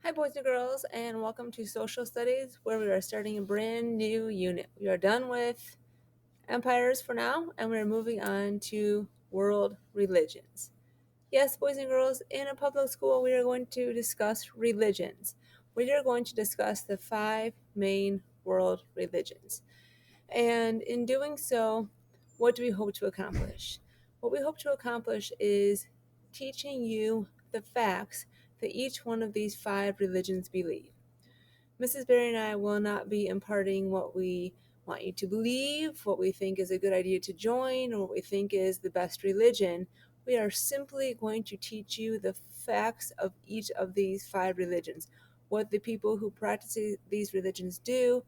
Hi, boys and girls, and welcome to Social Studies, where we are starting a brand new unit. We are done with empires for now, and we are moving on to world religions. Yes, boys and girls, in a public school, we are going to discuss religions. We are going to discuss the five main world religions. And in doing so, what do we hope to accomplish? What we hope to accomplish is teaching you the facts that each one of these five religions believe. Mrs. Berry and I will not be imparting what we want you to believe, what we think is a good idea to join, or what we think is the best religion. We are simply going to teach you the facts of each of these five religions, what the people who practice these religions do,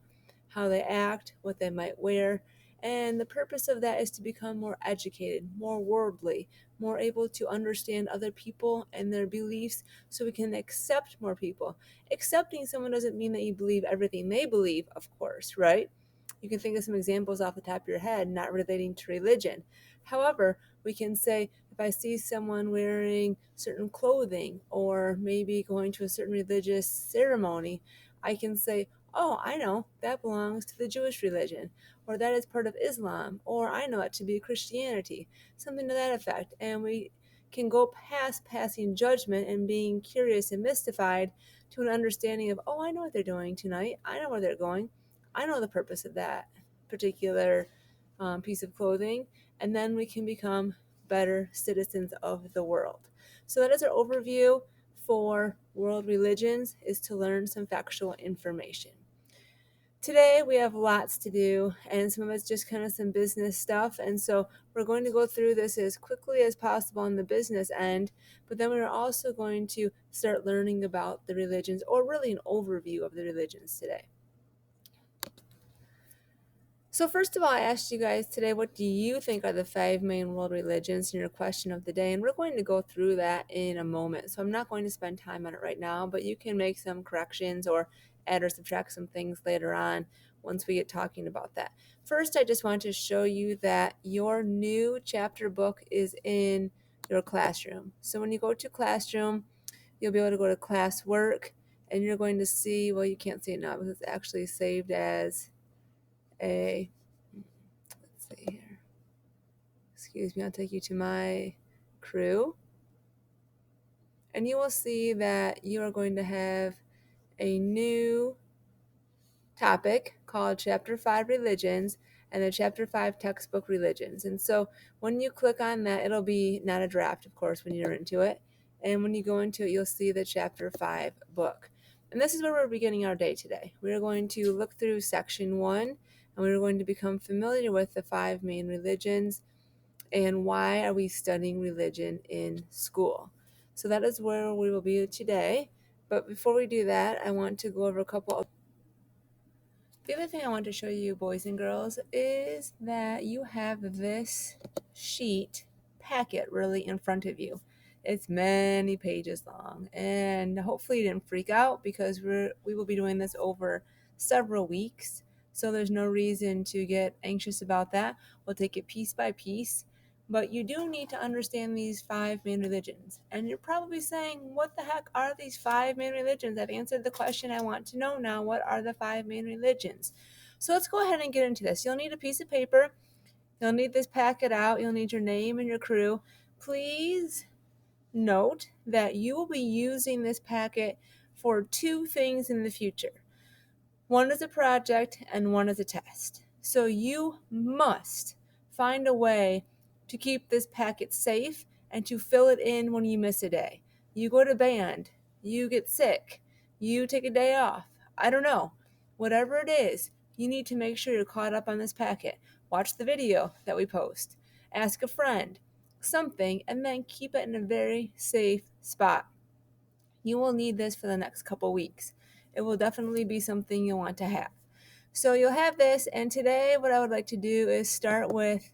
how they act, what they might wear. And the purpose of that is to become more educated, more worldly, more able to understand other people and their beliefs so we can accept more people. Accepting someone doesn't mean that you believe everything they believe, of course, right? You can think of some examples off the top of your head, not relating to religion. However, we can say if I see someone wearing certain clothing or maybe going to a certain religious ceremony, I can say, oh, I know, that belongs to the Jewish religion, or that is part of Islam, or I know it to be Christianity, something to that effect. And we can go past passing judgment and being curious and mystified to an understanding of, oh, I know what they're doing tonight. I know where they're going. I know the purpose of that particular piece of clothing. And then we can become better citizens of the world. So that is our overview for world religions, is to learn some factual information. Today we have lots to do, and some of it's just kind of some business stuff, and so we're going to go through this as quickly as possible on the business end, but then we're also going to start learning about the religions, or really an overview of the religions today. So first of all, I asked you guys today, what do you think are the five main world religions in your question of the day? And we're going to go through that in a moment. So I'm not going to spend time on it right now, but you can make some corrections or add or subtract some things later on once we get talking about that. First, I just want to show you that your new chapter book is in your classroom. So when you go to classroom, you'll be able to go to classwork, and you're going to see, well, you can't see it now because it's actually saved as a, let's see here. Excuse me, I'll take you to my crew. And you will see that you are going to have a new topic called Chapter 5 Religions and the Chapter 5 Textbook Religions. And so when you click on that, it'll be not a draft, of course, when you're into it. And when you go into it, you'll see the Chapter 5 book. And this is where we're beginning our day today. We are going to look through Section 1, and we're going to become familiar with the five main religions and why are we studying religion in school. So that is where we will be today. But before we do that, I want to go over a couple of. The other thing I want to show you, boys and girls, is that you have this sheet packet really in front of you. It's many pages long, and hopefully you didn't freak out because we will be doing this over several weeks. So there's no reason to get anxious about that. We'll take it piece by piece. But you do need to understand these five main religions. And you're probably saying, what the heck are these five main religions? I've answered the question I want to know now. What are the five main religions? So let's go ahead and get into this. You'll need a piece of paper. You'll need this packet out. You'll need your name and your crew. Please note that you will be using this packet for two things in the future. One is a project and one is a test. So you must find a way to keep this packet safe and to fill it in when you miss a day. You go to band, you get sick, you take a day off. I don't know. Whatever it is, you need to make sure you're caught up on this packet. Watch the video that we post. Ask a friend, something, and then keep it in a very safe spot. You will need this for the next couple weeks. It will definitely be something you'll want to have. So you'll have this, and today what I would like to do is start with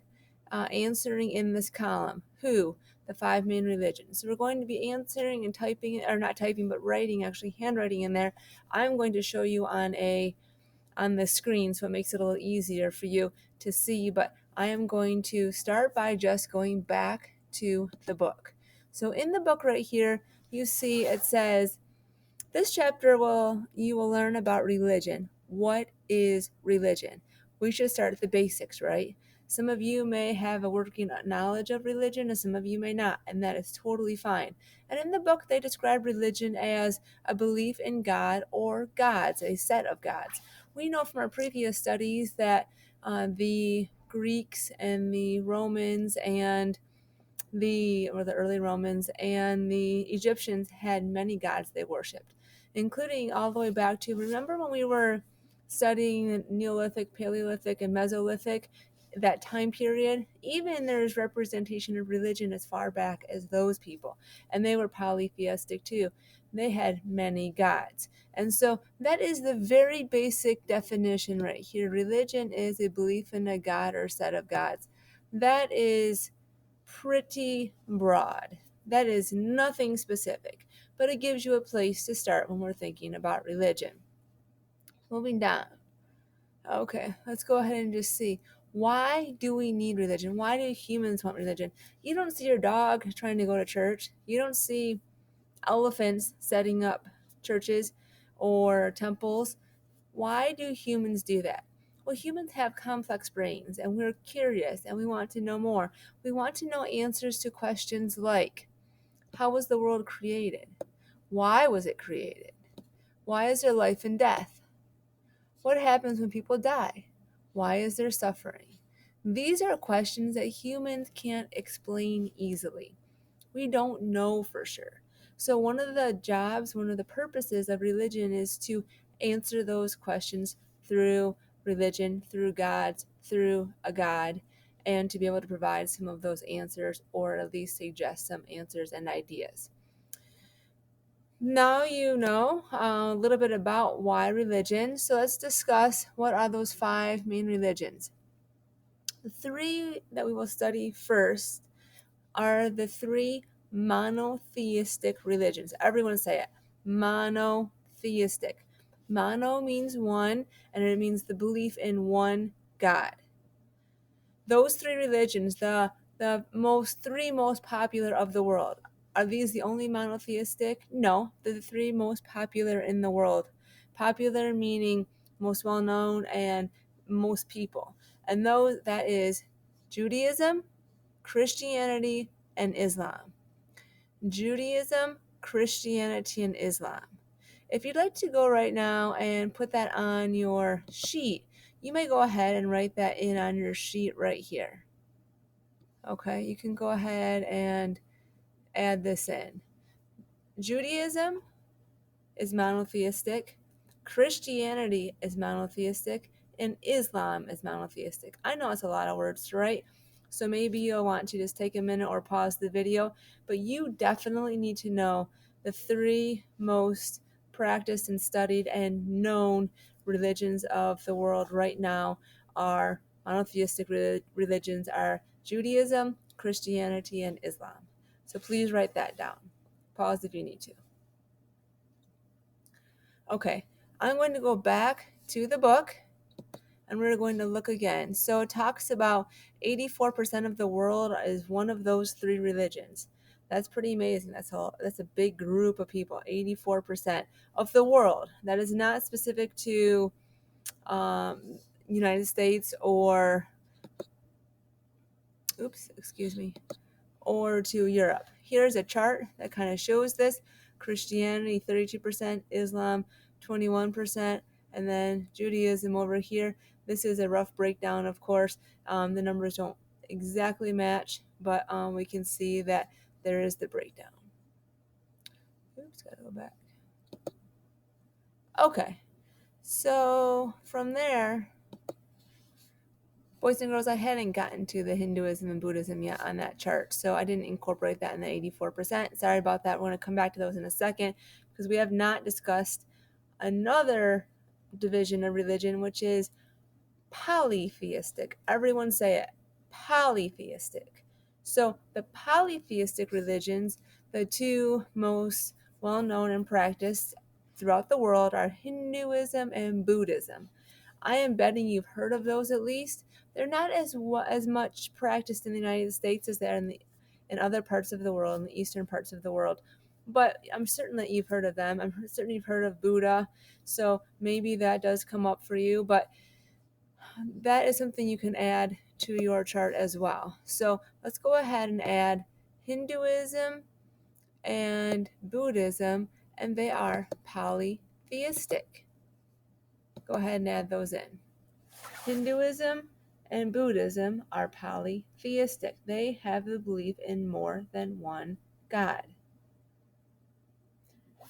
answering in this column, who, the five main religions. So we're going to be answering and typing, or not typing, but writing, actually handwriting in there. I'm going to show you on the screen, so it makes it a little easier for you to see, but I am going to start by just going back to the book. So in the book right here, you see it says This chapter you will learn about religion. What is religion? We should start at the basics, right? Some of you may have a working knowledge of religion and some of you may not, and that is totally fine. And in the book they describe religion as a belief in God or gods, a set of gods. We know from our previous studies that the Greeks and the Romans and the early Romans and the Egyptians had many gods they worshipped, including all the way back to, remember when we were studying Neolithic, Paleolithic, and Mesolithic, that time period? Even there's representation of religion as far back as those people, and they were polytheistic too. They had many gods. And so that is the very basic definition right here. Religion is a belief in a god or set of gods. That is pretty broad. That is nothing specific, but it gives you a place to start when we're thinking about religion. Moving down. Okay, let's go ahead and just see. Why do we need religion? Why do humans want religion? You don't see your dog trying to go to church. You don't see elephants setting up churches or temples. Why do humans do that? Well, humans have complex brains and we're curious and we want to know more. We want to know answers to questions like, how was the world created? Why was it created? Why is there life and death? What happens when people die? Why is there suffering? These are questions that humans can't explain easily. We don't know for sure. So, one of the jobs, one of the purposes of religion is to answer those questions through religion, through gods, through a God, and to be able to provide some of those answers or at least suggest some answers and ideas. Now you know a little bit about why religion. So, let's discuss what are those 5 main religions. The 3 that we will study first are the 3 monotheistic religions. Everyone say it. Monotheistic. Mono means one, and it means the belief in one God. Those 3 religions, the most 3 most popular of the world, are these the only monotheistic? No, they're the 3 most popular in the world. Popular meaning most well known and most people. And those that is Judaism, Christianity, and Islam. Judaism, Christianity, and Islam. If you'd like to go right now and put that on your sheet, you may go ahead and write that in on your sheet right here. Okay, you can go ahead and add this in. Judaism is monotheistic, Christianity is monotheistic, and Islam is monotheistic. I know it's a lot of words to write, so maybe you'll want to just take a minute or pause the video, but you definitely need to know the 3 most practiced and studied and known religions of the world right now are monotheistic religions are Judaism, Christianity, and Islam. So please write that down. Pause if you need to. Okay, I'm going to go back to the book and we're going to look again. So it talks about 84% of the world is one of those 3 religions. That's pretty amazing. That's a big group of people. 84% of the world. That is not specific to United States or or to Europe. Here's a chart that kind of shows this. Christianity 32%, Islam 21%, and then Judaism over here. This is a rough breakdown, of course. The numbers don't exactly match, but we can see that there is the breakdown. Oops, gotta go back. Okay, so from there, boys and girls, I hadn't gotten to the Hinduism and Buddhism yet on that chart, so I didn't incorporate that in the 84%. Sorry about that. We're going to come back to those in a second because we have not discussed another division of religion, which is polytheistic. Everyone say it. Polytheistic. So the polytheistic religions, the 2 most well-known and practiced throughout the world are Hinduism and Buddhism. I am betting you've heard of those at least. They're not as much practiced in the United States as they are in other parts of the world, in the eastern parts of the world. but I'm certain that you've heard of them. I'm certain you've heard of Buddha. So maybe that does come up for you, but that is something you can add to your chart as well. So let's go ahead and add Hinduism and Buddhism, and they are polytheistic. Go ahead and add those in. Hinduism and Buddhism are polytheistic. They have the belief in more than one God.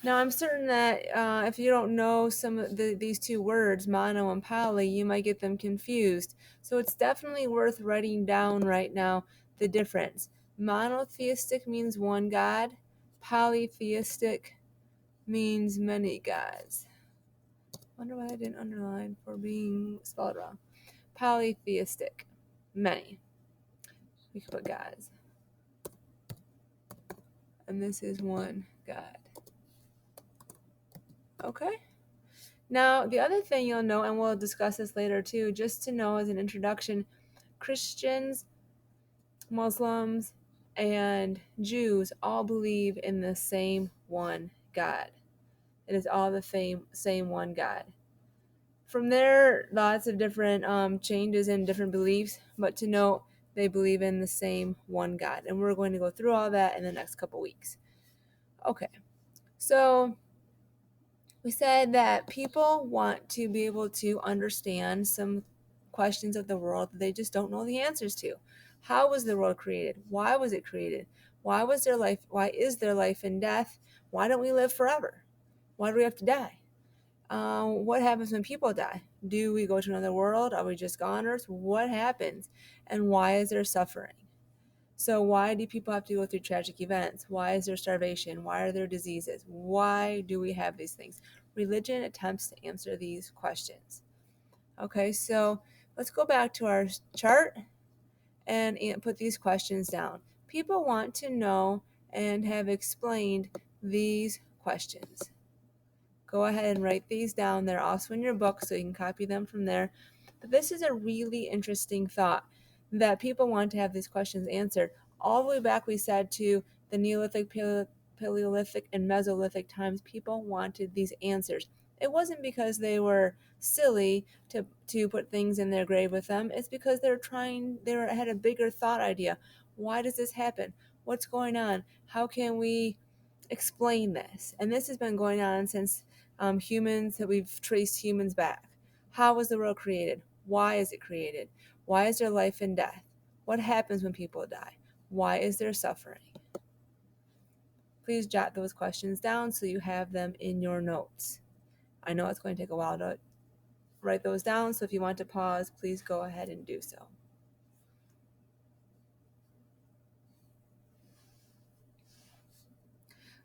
Now, I'm certain that if you don't know some of these two words, mono and poly, you might get them confused. So it's definitely worth writing down right now the difference. Monotheistic means one God, polytheistic means many gods. Wonder why I didn't underline for being spelled wrong. Polytheistic, many. We could put gods. And this is one God. Okay? Now, the other thing you'll know, and we'll discuss this later too, just to know as an introduction, Christians, Muslims, and Jews all believe in the same one God. It is all the same one God. From there, lots of different changes and different beliefs, but to note, they believe in the same one God. And we're going to go through all that in the next couple weeks. Okay, so we said that people want to be able to understand some questions of the world that they just don't know the answers to. How was the world created? Why was it created? Why was there life? Why is there life and death? Why don't we live forever? Why do we have to die? What happens when people die? Do we go to another world? Are we just goners? What happens? And why is there suffering? So why do people have to go through tragic events? Why is there starvation? Why are there diseases? Why do we have these things? Religion attempts to answer these questions. Okay, so let's go back to our chart and put these questions down. People want to know and have explained these questions. Go ahead and write these down. They're also in your book, so you can copy them from there. But this is a really interesting thought that people want to have these questions answered. All the way back, we said, to the Neolithic, Paleolithic, and Mesolithic times, people wanted these answers. It wasn't because they were silly to put things in their grave with them. It's because had a bigger thought idea. Why does this happen? What's going on? How can we explain this? And this has been going on since humans, that we've traced humans back. How was the world created? Why is it created? Why is there life and death? What happens when people die? Why is there suffering? Please jot those questions down so you have them in your notes. I know it's going to take a while to write those down, so if you want to pause, please go ahead and do so.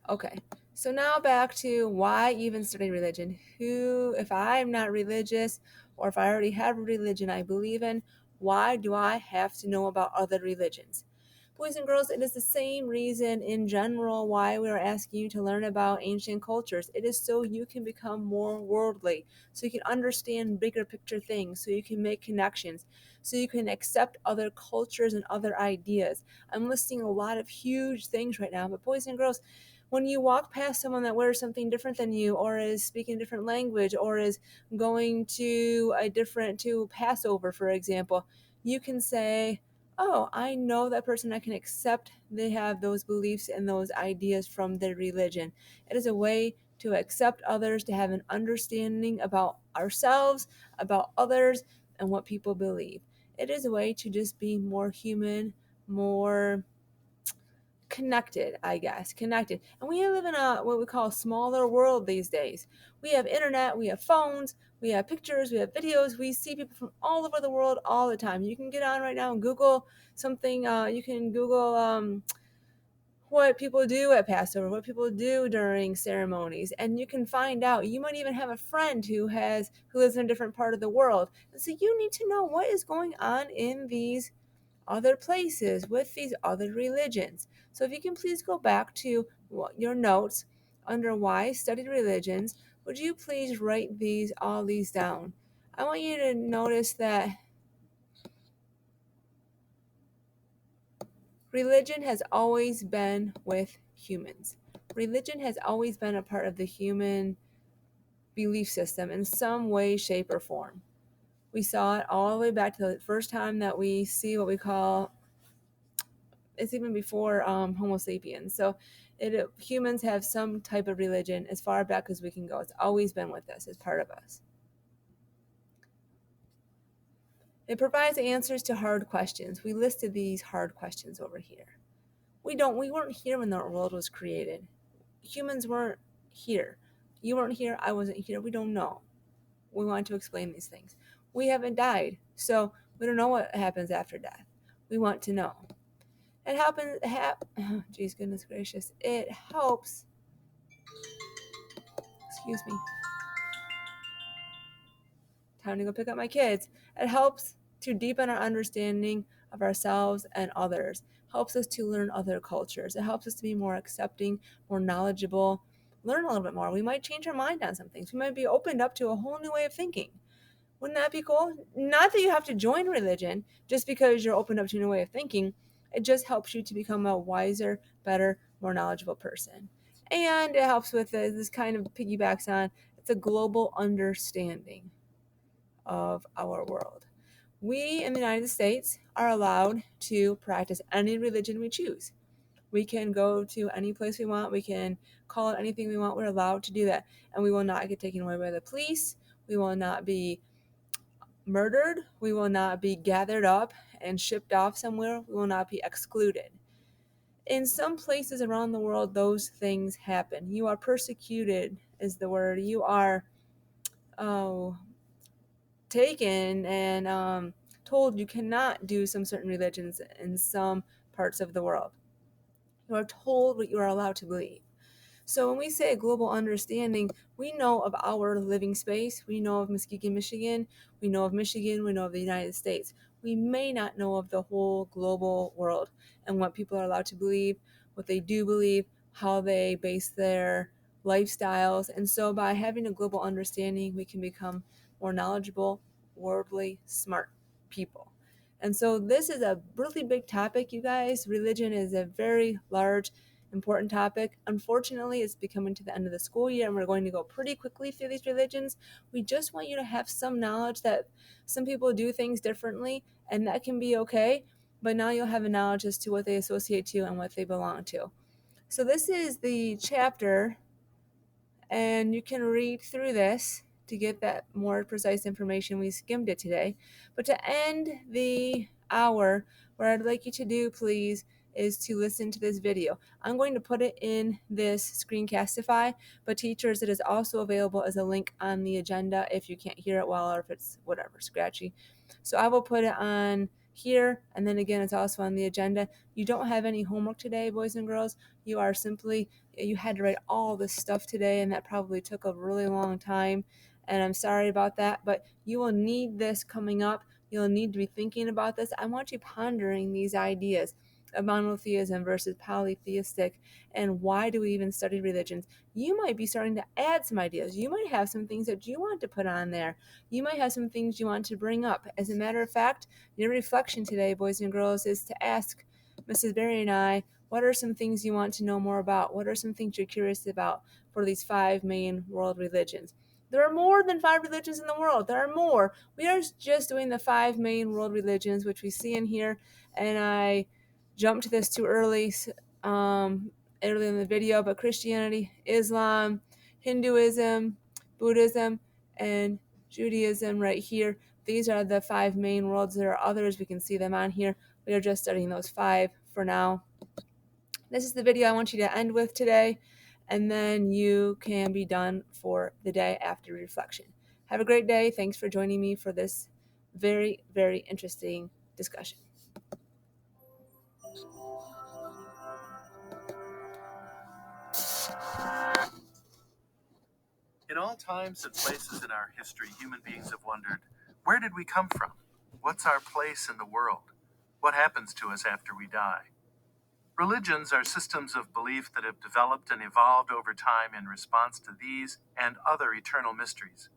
Okay, so now back to why even study religion. If I'm not religious, or if I already have a religion I believe in, why do I have to know about other religions? Boys and girls, it is the same reason in general why we are asking you to learn about ancient cultures. It is so you can become more worldly, so you can understand bigger picture things, so you can make connections, so you can accept other cultures and other ideas. I'm listing a lot of huge things right now, but boys and girls, when you walk past someone that wears something different than you, or is speaking a different language, or is going to Passover, for example, you can say, oh, I know that person. I can accept they have those beliefs and those ideas from their religion. It is a way to accept others, to have an understanding about ourselves, about others, and what people believe. It is a way to just be more human, more connected, I guess. Connected. And we live in a what we call a smaller world these days. We have internet, we have phones, we have pictures, we have videos. We see people from all over the world all the time. You can get on right now and Google something. You can Google what people do at Passover, what people do during ceremonies, and you can find out. You might even have a friend who lives in a different part of the world, and so you need to know what is going on in these other places with these other religions. So if you can please go back to your notes under why study religions, would you please write all these down? I want you to notice that religion has always been with humans. Religion has always been a part of the human belief system in some way, shape, or form. We saw it all the way back to the first time that we see what we call, it's even before Homo sapiens. So humans have some type of religion as far back as we can go. It's always been with us, as part of us. It provides answers to hard questions. We listed these hard questions over here. We weren't here when the world was created. Humans weren't here. You weren't here, I wasn't here. We don't know. We want to explain these things. We haven't died, so we don't know what happens after death. We want to know. It happens, oh, geez, goodness gracious. It helps, excuse me, time to go pick up my kids. It helps to deepen our understanding of ourselves and others. Helps us to learn other cultures. It helps us to be more accepting, more knowledgeable, learn a little bit more. We might change our mind on some things. We might be opened up to a whole new way of thinking. Wouldn't that be cool? Not that you have to join religion just because you're opened up to a new way of thinking. It just helps you to become a wiser, better, more knowledgeable person. And it helps with this kind of piggybacks on, it's a global understanding of our world. We in the United States are allowed to practice any religion we choose. We can go to any place we want. We can call it anything we want. We're allowed to do that. And we will not get taken away by the police. We will not be murdered. We will not be gathered up and shipped off somewhere. We will not be excluded. In some places around the world, those things happen. You are persecuted, is the word. You are taken and told you cannot do some certain religions in some parts of the world. You are told what you are allowed to believe. So when we say a global understanding, we know of our living space. We know of Muskegon, Michigan. We know of Michigan. We know of the United States. We may not know of the whole global world and what people are allowed to believe, what they do believe, how they base their lifestyles. And so by having a global understanding, we can become more knowledgeable, worldly, smart people. And so this is a really big topic, you guys. Religion is a very large, important topic. Unfortunately, it's becoming to the end of the school year and we're going to go pretty quickly through these religions. We just want you to have some knowledge that some people do things differently and that can be okay, but now you'll have a knowledge as to what they associate to and what they belong to. So this is the chapter, and you can read through this to get that more precise information. We skimmed it today. But to end the hour, what I'd like you to do, please, is to listen to this video. I'm going to put it in this Screencastify, but teachers, it is also available as a link on the agenda if you can't hear it well or if it's whatever, scratchy. So I will put it on here, and then again, it's also on the agenda. You don't have any homework today, boys and girls. You had to write all this stuff today, and that probably took a really long time, and I'm sorry about that, but you will need this coming up. You'll need to be thinking about this. I want you pondering these ideas of monotheism versus polytheistic, and why do we even study religions. You might be starting to add some ideas. You might have some things that you want to put on there. You might have some things you want to bring up. As a matter of fact, your reflection today, boys and girls, is to ask Mrs. Berry and I, what are some things you want to know more about? What are some things you're curious about for these 5 main world religions? There are more than 5 religions in the world. There are more. We are just doing the 5 main world religions, which we see in here, and I jumped to this too early early in the video, but Christianity, Islam, Hinduism, Buddhism, and Judaism right here. These are the 5 main worlds. There are others. We can see them on here. We are just studying those 5 for now. This is the video I want you to end with today, and then you can be done for the day after reflection. Have a great day. Thanks for joining me for this very, very interesting discussion. In all times and places in our history, human beings have wondered, where did we come from? What's our place in the world? What happens to us after we die? Religions are systems of belief that have developed and evolved over time in response to these and other eternal mysteries,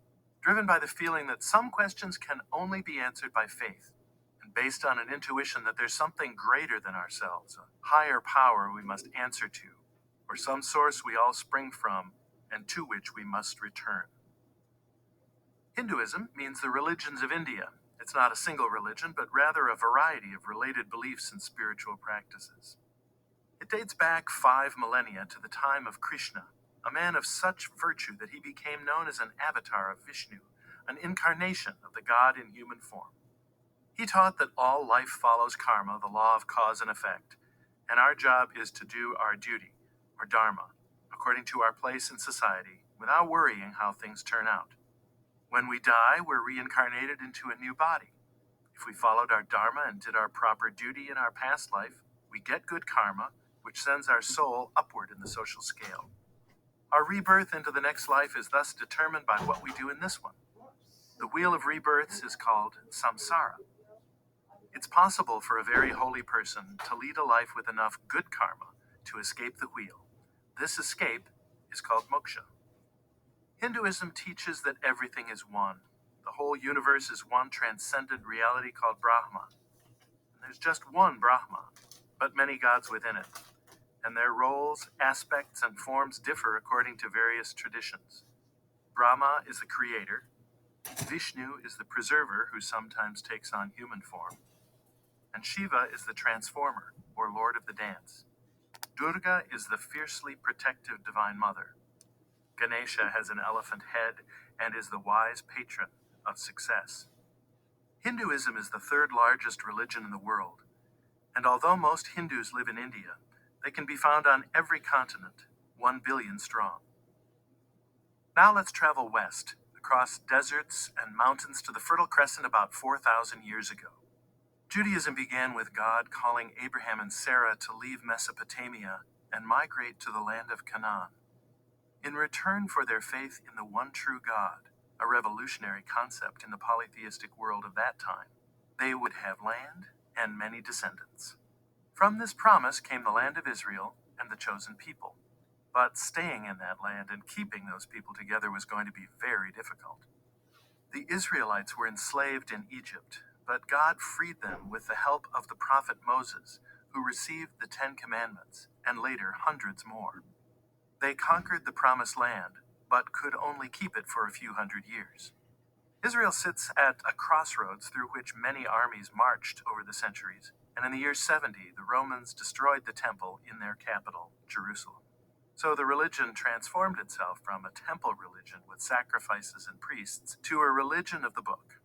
driven by the feeling that some questions can only be answered by faith, and based on an intuition that there's something greater than ourselves, a higher power we must answer to. or some source we all spring from and to which we must return. Hinduism means the religions of India. It's not a single religion, but rather a variety of related beliefs and spiritual practices. It dates back 5 millennia to the time of Krishna, a man of such virtue that he became known as an avatar of Vishnu, an incarnation of the god in human form. He taught that all life follows karma, the law of cause and effect, and our job is to do our duty, or dharma, according to our place in society, without worrying how things turn out. When we die, we're reincarnated into a new body. If we followed our dharma and did our proper duty in our past life, we get good karma, which sends our soul upward in the social scale. Our rebirth into the next life is thus determined by what we do in this one. The wheel of rebirths is called samsara. It's possible for a very holy person to lead a life with enough good karma to escape the wheel. This escape is called moksha. Hinduism teaches that everything is one. The whole universe is one transcendent reality called Brahma. And there's just one Brahma, but many gods within it. And their roles, aspects, and forms differ according to various traditions. Brahma is the creator. Vishnu is the preserver who sometimes takes on human form. And Shiva is the transformer, or lord of the dance. Durga is the fiercely protective divine mother. Ganesha has an elephant head and is the wise patron of success. Hinduism is the third largest religion in the world, and although most Hindus live in India, they can be found on every continent, 1 billion strong. Now let's travel west, across deserts and mountains to the Fertile Crescent about 4,000 years ago. Judaism began with God calling Abraham and Sarah to leave Mesopotamia and migrate to the land of Canaan. In return for their faith in the one true God, a revolutionary concept in the polytheistic world of that time, they would have land and many descendants. From this promise came the land of Israel and the chosen people. But staying in that land and keeping those people together was going to be very difficult. The Israelites were enslaved in Egypt, but God freed them with the help of the prophet Moses, who received the 10 Commandments, and later hundreds more. They conquered the promised land, but could only keep it for a few hundred years. Israel sits at a crossroads through which many armies marched over the centuries, and in the year 70, the Romans destroyed the temple in their capital, Jerusalem. So the religion transformed itself from a temple religion with sacrifices and priests to a religion of the book.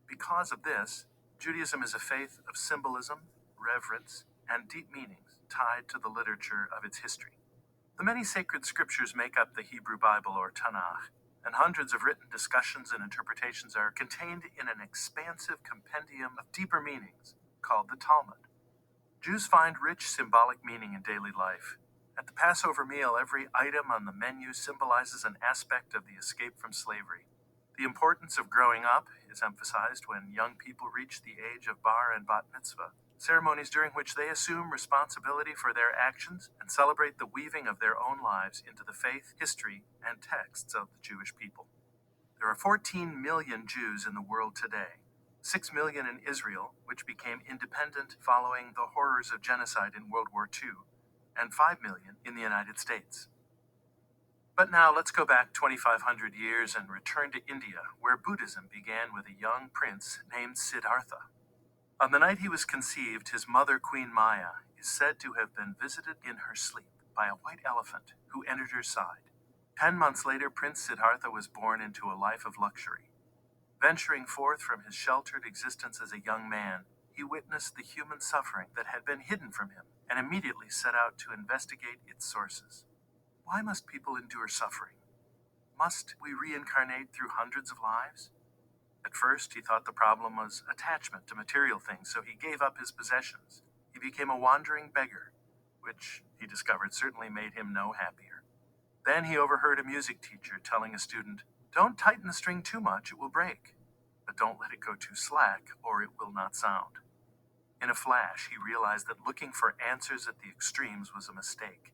Because of this, Judaism is a faith of symbolism, reverence, and deep meanings tied to the literature of its history. The many sacred scriptures make up the Hebrew Bible or Tanakh, and hundreds of written discussions and interpretations are contained in an expansive compendium of deeper meanings called the Talmud. Jews find rich symbolic meaning in daily life. At the Passover meal, every item on the menu symbolizes an aspect of the escape from slavery. The importance of growing up is emphasized when young people reach the age of bar and bat mitzvah, ceremonies during which they assume responsibility for their actions and celebrate the weaving of their own lives into the faith, history, and texts of the Jewish people. There are 14 million Jews in the world today, 6 million in Israel, which became independent following the horrors of genocide in World War II, and 5 million in the United States. But now let's go back 2,500 years and return to India, where Buddhism began with a young prince named Siddhartha. On the night he was conceived, his mother, Queen Maya, is said to have been visited in her sleep by a white elephant who entered her side. 10 months later, Prince Siddhartha was born into a life of luxury. Venturing forth from his sheltered existence as a young man, he witnessed the human suffering that had been hidden from him and immediately set out to investigate its sources. Why must people endure suffering? Must we reincarnate through hundreds of lives? At first, he thought the problem was attachment to material things, so he gave up his possessions. He became a wandering beggar, which he discovered certainly made him no happier. Then he overheard a music teacher telling a student, "Don't tighten the string too much, it will break. But don't let it go too slack, or it will not sound." In a flash, he realized that looking for answers at the extremes was a mistake.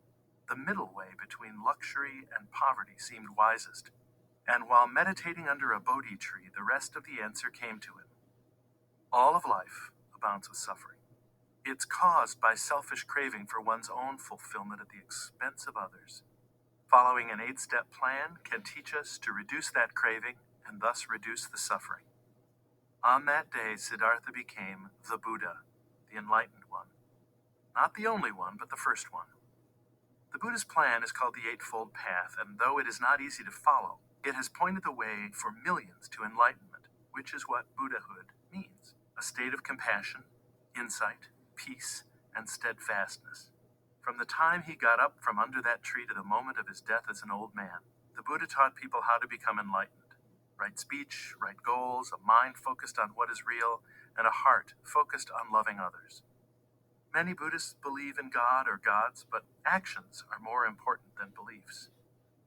The middle way between luxury and poverty seemed wisest, and while meditating under a Bodhi tree, the rest of the answer came to him. All of life abounds with suffering. It's caused by selfish craving for one's own fulfillment at the expense of others. Following an 8-step plan can teach us to reduce that craving and thus reduce the suffering. On that day, Siddhartha became the Buddha, the enlightened one. Not the only one, but the first one. The Buddha's plan is called the Eightfold Path, and though it is not easy to follow, it has pointed the way for millions to enlightenment, which is what Buddhahood means: a state of compassion, insight, peace, and steadfastness. From the time he got up from under that tree to the moment of his death as an old man, the Buddha taught people how to become enlightened. Right speech, right goals, a mind focused on what is real, and a heart focused on loving others. Many Buddhists believe in God or gods, but actions are more important than beliefs.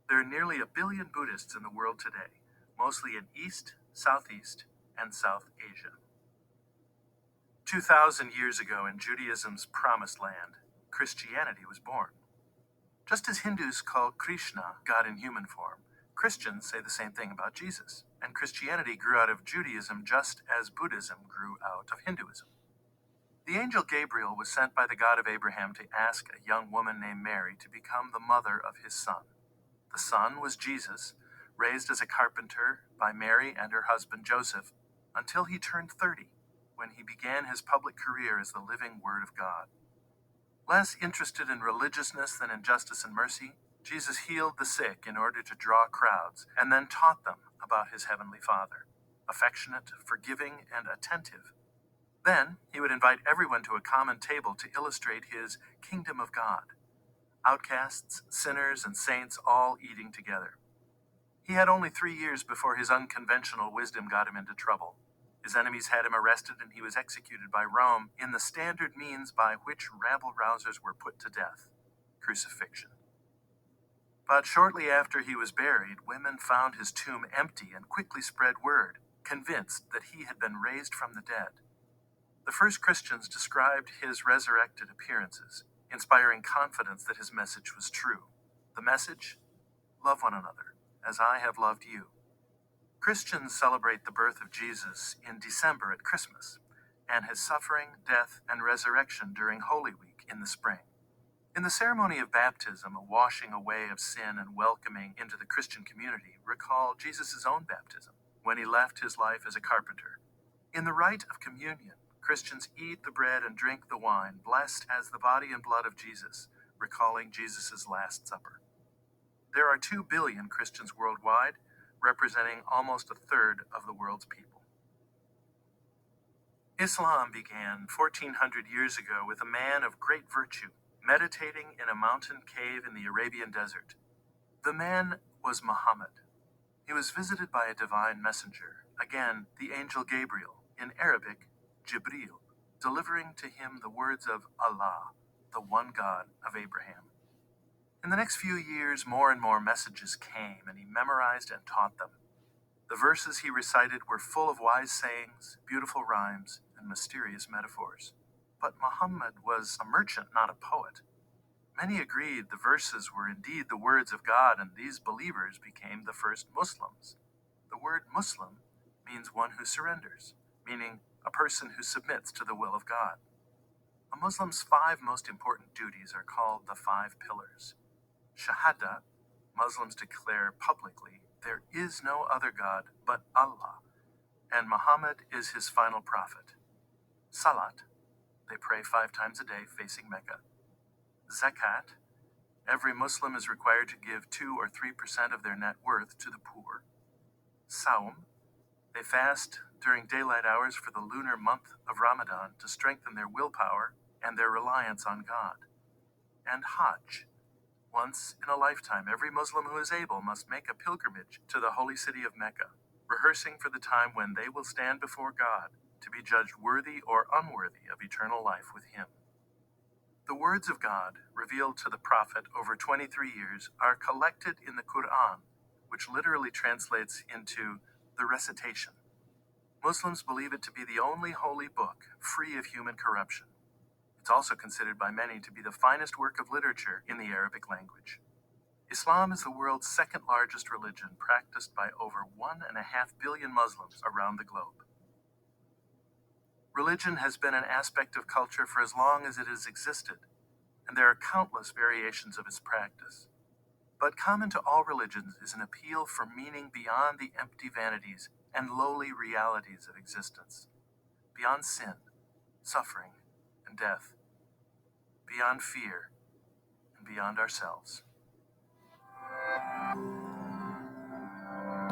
There are nearly 1 billion Buddhists in the world today, mostly in East, Southeast, and South Asia. 2,000 years ago in Judaism's promised land, Christianity was born. Just as Hindus call Krishna God in human form, Christians say the same thing about Jesus, and Christianity grew out of Judaism just as Buddhism grew out of Hinduism. The angel Gabriel was sent by the God of Abraham to ask a young woman named Mary to become the mother of his son. The son was Jesus, raised as a carpenter by Mary and her husband Joseph, until he turned 30, when he began his public career as the living Word of God. Less interested in religiousness than in justice and mercy, Jesus healed the sick in order to draw crowds, and then taught them about his heavenly Father, affectionate, forgiving, and attentive. Then he would invite everyone to a common table to illustrate his kingdom of God. Outcasts, sinners, and saints all eating together. He had only 3 years before his unconventional wisdom got him into trouble. His enemies had him arrested and he was executed by Rome in the standard means by which rabble-rousers were put to death: crucifixion. But shortly after he was buried, women found his tomb empty and quickly spread word, convinced that he had been raised from the dead. The first Christians described his resurrected appearances, inspiring confidence that his message was true. The message? Love one another, as I have loved you. Christians celebrate the birth of Jesus in December at Christmas, and his suffering, death, and resurrection during Holy Week in the spring. In the ceremony of baptism, a washing away of sin and welcoming into the Christian community, recall Jesus' own baptism, when he left his life as a carpenter. In the rite of communion, Christians eat the bread and drink the wine, blessed as the body and blood of Jesus, recalling Jesus' Last Supper. There are 2 billion Christians worldwide, representing almost 1/3 of the world's people. Islam began 1400 years ago with a man of great virtue, meditating in a mountain cave in the Arabian desert. The man was Muhammad. He was visited by a divine messenger, again the angel Gabriel, in Arabic, Jibril, delivering to him the words of Allah, the one God of Abraham. In the next few years, more and more messages came, and he memorized and taught them. The verses he recited were full of wise sayings, beautiful rhymes, and mysterious metaphors. But Muhammad was a merchant, not a poet. Many agreed the verses were indeed the words of God, and these believers became the first Muslims. The word Muslim means one who surrenders, meaning a person who submits to the will of God. A Muslim's 5 most important duties are called the 5 pillars. Shahada, Muslims declare publicly there is no other God but Allah, and Muhammad is his final prophet. Salat, they pray 5 times a day facing Mecca. Zakat, every Muslim is required to give 2 or 3% of their net worth to the poor. Saum, they fast during daylight hours for the lunar month of Ramadan to strengthen their willpower and their reliance on God. And Hajj, once in a lifetime, every Muslim who is able must make a pilgrimage to the holy city of Mecca, rehearsing for the time when they will stand before God to be judged worthy or unworthy of eternal life with him. The words of God, revealed to the prophet over 23 years, are collected in the Quran, which literally translates into the recitation. Muslims believe it to be the only holy book free of human corruption. It's also considered by many to be the finest work of literature in the Arabic language. Islam is the world's 2nd largest religion, practiced by over 1.5 billion Muslims around the globe. Religion has been an aspect of culture for as long as it has existed, and there are countless variations of its practice. But common to all religions is an appeal for meaning beyond the empty vanities and lowly realities of existence, beyond sin, suffering, and death, beyond fear, and beyond ourselves.